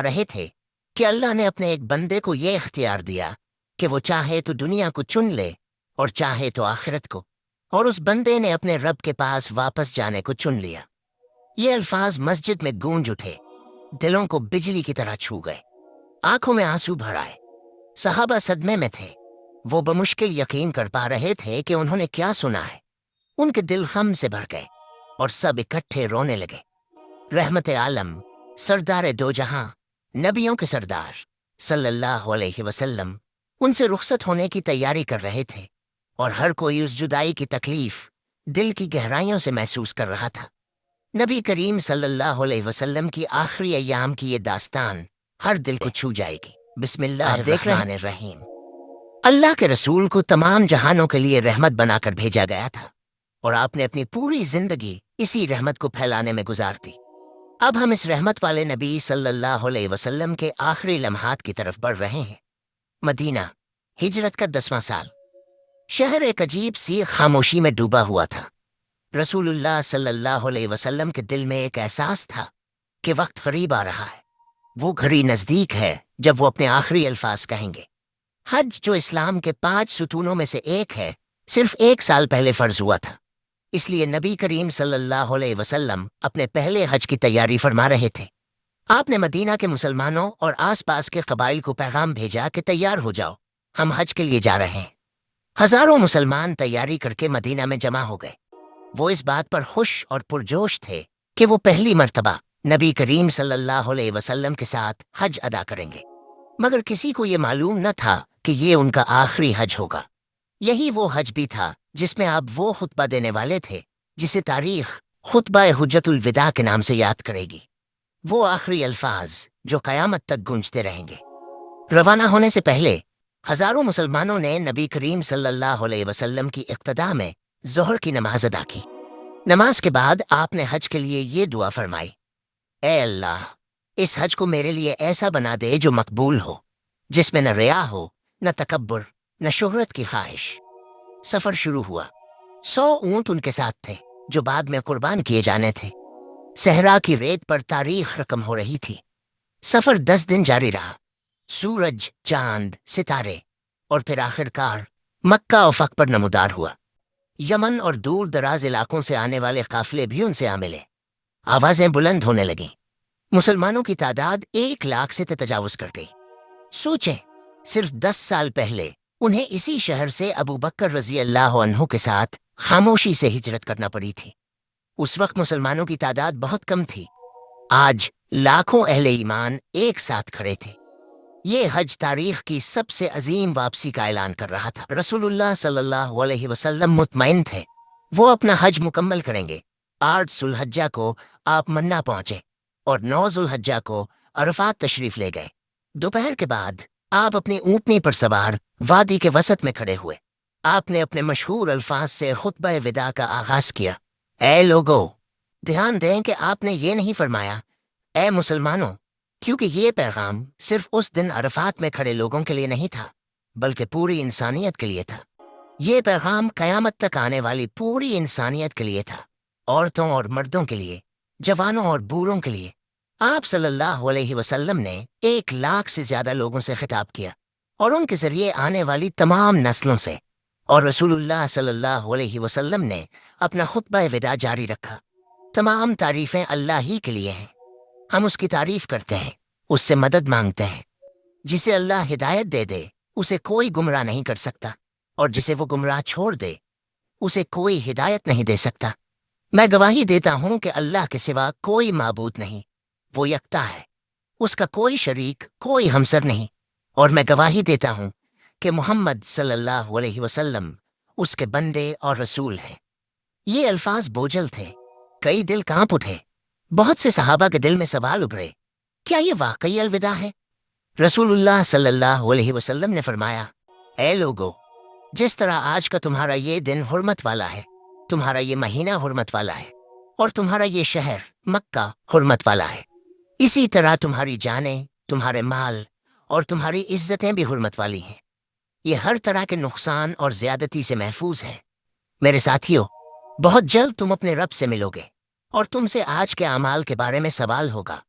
रहे थे कि अल्लाह ने अपने एक बंदे को ये इख्तियार दिया कि वो चाहे तो दुनिया को चुन ले और चाहे तो आखिरत को, और उस बंदे ने अपने रब के पास वापस जाने को चुन लिया। ये अल्फाज मस्जिद में गूंज उठे, दिलों को बिजली की तरह छू गए, आंखों में आंसू भर आए। सहाबा सदमे में थे, वो बमुश्किल यकीन कर पा रहे थे कि उन्होंने क्या सुना है। उनके दिल गम से भर गए और सब इकट्ठे रोने लगे। रहमत आलम, सरदार दो जहां, नबियों के सरदार सल्लल्लाहु अलैहि वसल्लम उनसे रुखसत होने की तैयारी कर रहे थे, और हर कोई उस जुदाई की तकलीफ दिल की गहराइयों से महसूस कर रहा था। नबी करीम सल्लल्लाहु अलैहि वसल्लम की आखिरी अय्याम की ये दास्तान हर दिल को छू जाएगी। बिस्मिल्लाहिर्रहमानिर्रहीम। अल्लाह के रसूल को तमाम जहानों के लिए रहमत बनाकर भेजा गया था, और आपने अपनी पूरी जिंदगी इसी रहमत को फैलाने में गुजार दी। अब हम इस रहमत वाले नबी सल्लल्लाहु अलैहि वसल्लम के आखिरी लम्हात की तरफ बढ़ रहे हैं। मदीना, हिजरत का 10वां साल। शहर एक अजीब सी खामोशी में डूबा हुआ था। रसूलुल्लाह सल्लल्लाहु अलैहि वसल्लम के दिल में एक एहसास था कि वक्त करीब आ रहा है। वो घड़ी नज़दीक है जब वो अपने आखिरी अल्फाज कहेंगे। हज, जो इस्लाम के 5 सुतूनों में से एक है, सिर्फ 1 साल पहले फर्ज हुआ था। इसलिए नबी करीम सल्लल्लाहु अलैहि वसल्लम अपने पहले हज की तैयारी फरमा रहे थे। आपने मदीना के मुसलमानों और आसपास के कबाइल को पैगाम भेजा कि तैयार हो जाओ, हम हज के लिए जा रहे हैं। हजारों मुसलमान तैयारी करके मदीना में जमा हो गए। वो इस बात पर खुश और पुरजोश थे कि वो पहली मर्तबा नबी करीम सल्लल्लाहु अलैहि वसल्लम के साथ हज अदा करेंगे। मगर किसी को ये मालूम न था कि ये उनका आखिरी हज होगा। यही वो हज भी था जिसमें आप वो खुतबा देने वाले थे जिसे तारीख खुतबा हुज्जतुल विदा के नाम से याद करेगी। वो आखिरी अल्फाज जो कयामत तक गूंजते रहेंगे। रवाना होने से पहले हजारों मुसलमानों ने नबी करीम सल्लल्लाहु अलैहि वसल्लम की इक्तदा में ज़ोहर की नमाज अदा की। नमाज के बाद आपने हज के लिए ये दुआ फरमाई, ए अल्लाह, इस हज को मेरे लिए ऐसा बना दे जो मकबूल हो, जिसमें न रिया हो, न तकब्बुर, न शोहरत की ख्वाहिश। सफर शुरू हुआ। 100 ऊंट उनके साथ थे जो बाद में कुर्बान किए जाने थे। सहरा की रेत पर तारीख रकम हो रही थी। सफर 10 दिन जारी रहा। सूरज, चांद, सितारे, और फिर आखिरकार मक्का उफ़क़ पर नमूदार हुआ। यमन और दूर दराज इलाकों से आने वाले काफिले भी उनसे आ मिले। आवाजें बुलंद होने लगीं। मुसलमानों की तादाद 1 लाख से तजावुज कर गई। सोचें, सिर्फ 10 साल पहले उन्हें इसी शहर से अबू बकर रज़ी अल्लाह अन्हु के साथ खामोशी से हिजरत करना पड़ी थी। उस वक्त मुसलमानों की तादाद बहुत कम थी। आज लाखों अहले ईमान एक साथ खड़े थे। ये हज तारीख की सबसे अजीम वापसी का ऐलान कर रहा था। रसूलुल्लाह सल्लल्लाहु अलैहि वसल्लम मुतमईन थे, वो अपना हज मुकम्मल करेंगे। 8 जुल्हज्जा को आप मन्ना पहुंचे और 9 जुल्हज्जा को अरफात तशरीफ ले गए। दोपहर के बाद आप अपनी ऊँटनी पर सवार वादी के वसत में खड़े हुए। आपने अपने मशहूर अल्फाज से खुतबा विदा का आगाज किया, ए लोगो। ध्यान दें कि आपने ये नहीं फरमाया ए मुसलमानों, क्योंकि ये पैगाम सिर्फ उस दिन अरफात में खड़े लोगों के लिए नहीं था, बल्कि पूरी इंसानियत के लिए था। ये पैगाम कयामत तक आने वाली पूरी इंसानियत के लिए था, औरतों और मर्दों के लिए, जवानों और बूढ़ों के लिए। आप सल्लल्लाहु अलैहि वसल्लम ने 1 लाख से ज्यादा लोगों से खिताब किया, और उनके जरिए आने वाली तमाम नस्लों से। और रसूलुल्लाह सल्लल्लाहु अलैहि वसल्लम ने अपना खुतबा विदा जारी रखा। तमाम तारीफें अल्लाह ही के लिए हैं। हम उसकी तारीफ करते हैं, उससे मदद मांगते हैं। जिसे अल्लाह हिदायत दे दे उसे कोई गुमराह नहीं कर सकता, और जिसे वो गुमराह छोड़ दे उसे कोई हिदायत नहीं दे सकता। मैं गवाही देता हूँ कि अल्लाह के सिवा कोई माबूद नहीं, वो यकता है, उसका कोई शरीक, कोई हमसर नहीं। और मैं गवाही देता हूँ कि मोहम्मद सल्लल्लाहु अलैहि वसल्लम उसके बंदे और रसूल हैं। ये अल्फाज बोझल थे, कई दिल कांप उठे। बहुत से सहाबा के दिल में सवाल उभरे, क्या ये वाकई अलविदा है? रसूलुल्लाह सल्लल्लाहु अलैहि वसल्लम ने फरमाया, ए लोगो, जिस तरह आज का तुम्हारा ये दिन हुर्मत वाला है, तुम्हारा ये महीना हुर्मत वाला है, और तुम्हारा ये शहर मक्का हुर्मत वाला है, इसी तरह तुम्हारी जानें, तुम्हारे माल और तुम्हारी इज्जतें भी हुर्मत वाली हैं। ये हर तरह के नुकसान और ज्यादती से महफूज है। मेरे साथियों, बहुत जल्द तुम अपने रब से मिलोगे और तुमसे आज के अमाल के बारे में सवाल होगा।